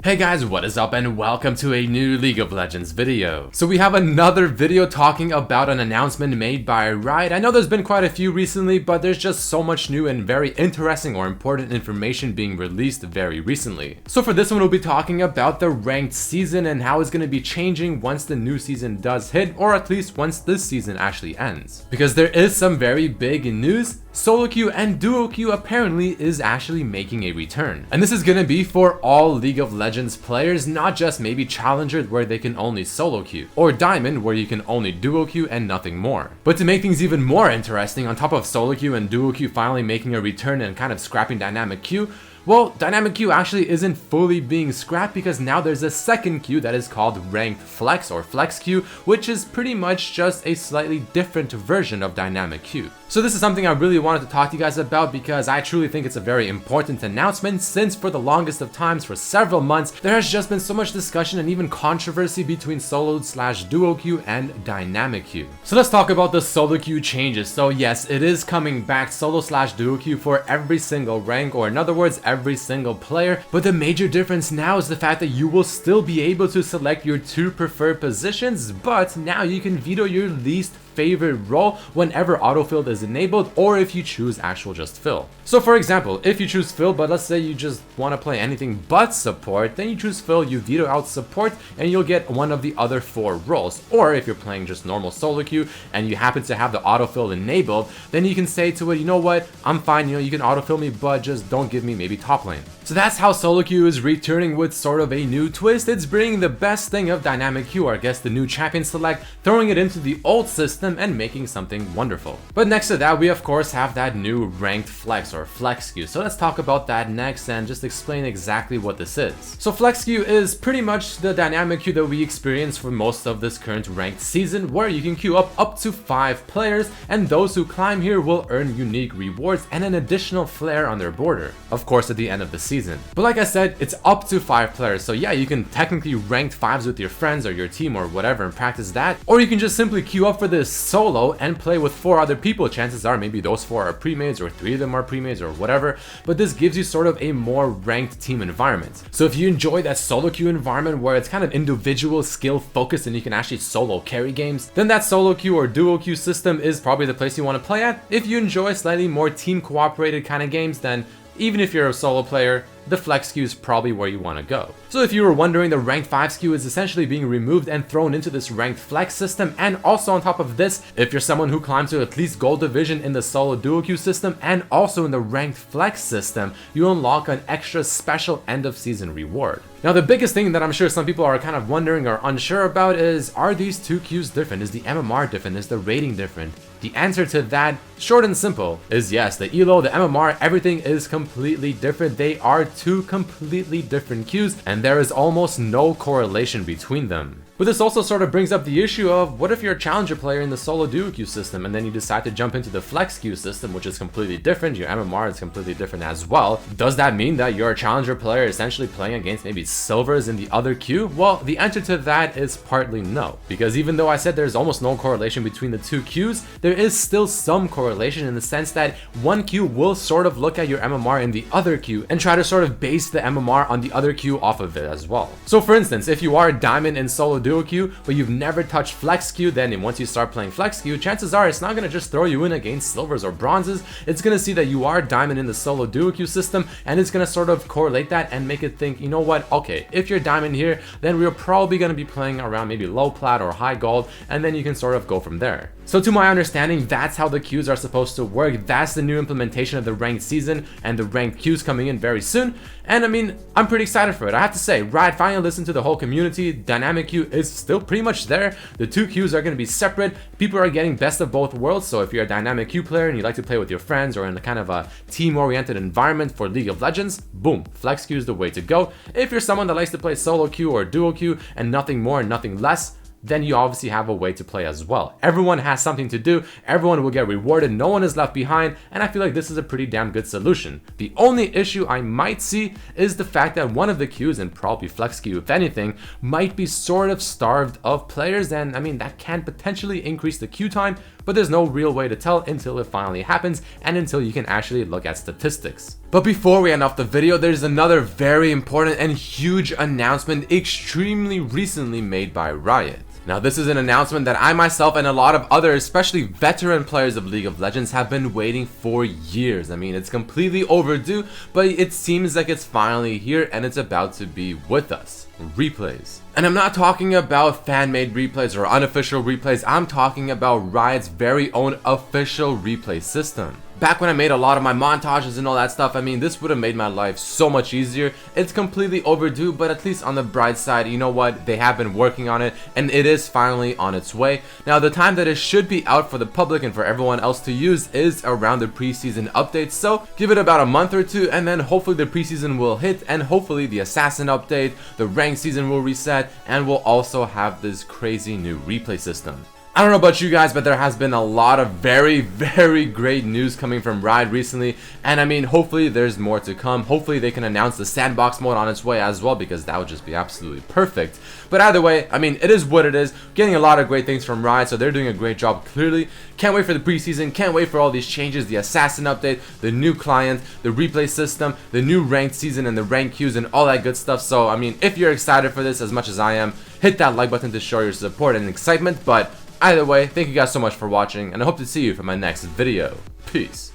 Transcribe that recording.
Hey guys, what is up and welcome to a new League of Legends video. So we have another video talking about an announcement made by Riot. I know there's been quite a few recently, but there's just so much new and very interesting or important information being released very recently. So for this one, we'll be talking about the ranked season and how it's going to be changing once the new season does hit, or at least once this season actually ends. Because there is some very big news. Solo queue and duo queue apparently is actually making a return. And this is going to be for all League of Legends players, not just maybe Challenger where they can only solo queue, or Diamond where you can only duo queue and nothing more. But to make things even more interesting, on top of solo queue and duo queue finally making a return and kind of scrapping dynamic queue, well, dynamic queue actually isn't fully being scrapped because now there's a second queue that is called ranked flex or flex queue, which is pretty much just a slightly different version of dynamic queue. So this is something I really wanted to talk to you guys about because I truly think it's a very important announcement, since for the longest of times, for several months, there has just been so much discussion and even controversy between solo/duo queue and dynamic queue. So let's talk about the solo queue changes. So yes, it is coming back, solo/duo queue, for every single rank, or in other words, every single player. But the major difference now is the fact that you will still be able to select your two preferred positions, but now you can veto your least favorite role whenever autofill is enabled, or if you choose actual just fill. So for example, if you choose fill, but let's say you just want to play anything but support, then you choose fill, you veto out support, and you'll get one of the other 4 roles. Or if you're playing just normal solo queue and you happen to have the autofill enabled, then you can say to it, you know what, I'm fine, you can autofill me, but just don't give me maybe top lane. So that's how solo queue is returning with sort of a new twist. It's bringing the best thing of dynamic queue, or I guess the new champion select, throwing it into the old system and making something wonderful. But next to that, we of course have that new ranked flex or flex queue. So let's talk about that next and just explain exactly what this is. So flex queue is pretty much the dynamic queue that we experience for most of this current ranked season, where you can queue up to 5 players, and those who climb here will earn unique rewards and an additional flare on their border, of course at the end of the season. But like I said, it's up to 5 players, so yeah, you can technically ranked 5s with your friends or your team or whatever and practice that, or you can just simply queue up for this solo and play with 4 other people. Chances are maybe those 4 are pre-mades, or 3 of them are pre-mades, or whatever, but this gives you sort of a more ranked team environment. So if you enjoy that solo queue environment where it's kind of individual skill focused and you can actually solo carry games, then that solo queue or duo queue system is probably the place you want to play at. If you enjoy slightly more team cooperated kind of games, then even if you're a solo player, the flex queue is probably where you want to go. So if you were wondering, the ranked 5 queue is essentially being removed and thrown into this ranked flex system. And also on top of this, if you're someone who climbs to at least gold division in the solo duo queue system and also in the ranked flex system, you unlock an extra special end of season reward. Now the biggest thing that I'm sure some people are kind of wondering or unsure about is, are these 2 queues different? Is the MMR different? Is the rating different? The answer to that, short and simple, is yes. The ELO, the MMR, everything is completely different. They are 2 completely different queues, and there is almost no correlation between them. But this also sort of brings up the issue of, what if you're a challenger player in the solo duo queue system and then you decide to jump into the flex queue system, which is completely different, your MMR is completely different as well. Does that mean that you're a challenger player essentially playing against maybe silvers in the other queue? Well, the answer to that is partly no, because even though I said there's almost no correlation between the 2 queues, there is still some correlation in the sense that one queue will sort of look at your MMR in the other queue and try to sort of base the MMR on the other queue off of it as well. So for instance, if you are a diamond in solo duo queue, but you've never touched flex queue, then once you start playing flex queue, chances are it's not going to just throw you in against silvers or bronzes. It's going to see that you are diamond in the solo duo queue system, and it's going to sort of correlate that and make it think, you know what, okay, if you're diamond here, then we're probably going to be playing around maybe low plat or high gold, and then you can sort of go from there. So to my understanding, that's how the queues are supposed to work. That's the new implementation of the ranked season and the ranked queues coming in very soon. And I mean, I'm pretty excited for it. I have to say, Riot finally listened to the whole community. Dynamic queue is still pretty much there. The 2 queues are going to be separate. People are getting best of both worlds. So if you're a dynamic queue player and you like to play with your friends or in a kind of a team-oriented environment for League of Legends, boom, flex queue is the way to go. If you're someone that likes to play solo queue or duo queue and nothing more and nothing less, then you obviously have a way to play as well. Everyone has something to do, everyone will get rewarded, no one is left behind, and I feel like this is a pretty damn good solution. The only issue I might see is the fact that one of the queues, and probably flex queue if anything, might be sort of starved of players, and I mean that can potentially increase the queue time, but there's no real way to tell until it finally happens and until you can actually look at statistics. But before we end off the video, there's another very important and huge announcement extremely recently made by Riot. Now this is an announcement that I myself and a lot of other, especially veteran players of League of Legends, have been waiting for years. I mean, it's completely overdue, but it seems like it's finally here and it's about to be with us. Replays. And I'm not talking about fan-made replays or unofficial replays, I'm talking about Riot's very own official replay system. Back when I made a lot of my montages and all that stuff, I mean, this would have made my life so much easier. It's completely overdue, but at least on the bright side, you know what? They have been working on it, and it is finally on its way. Now, the time that it should be out for the public and for everyone else to use is around the preseason updates, so give it about a month or two, and then hopefully the preseason will hit, and hopefully the Assassin update, the ranked season will reset, and we'll also have this crazy new replay system. I don't know about you guys, but there has been a lot of very great news coming from Riot recently, and I mean, hopefully there's more to come. Hopefully they can announce the sandbox mode on its way as well, because that would just be absolutely perfect. But either way, I mean, it is what it is. Getting a lot of great things from Riot, so they're doing a great job clearly. Can't wait for the preseason, can't wait for all these changes, the Assassin update, the new client, the replay system, the new ranked season and the rank queues and all that good stuff. So I mean, if you're excited for this as much as I am, hit that like button to show your support and excitement. But either way, thank you guys so much for watching, and I hope to see you for my next video. Peace.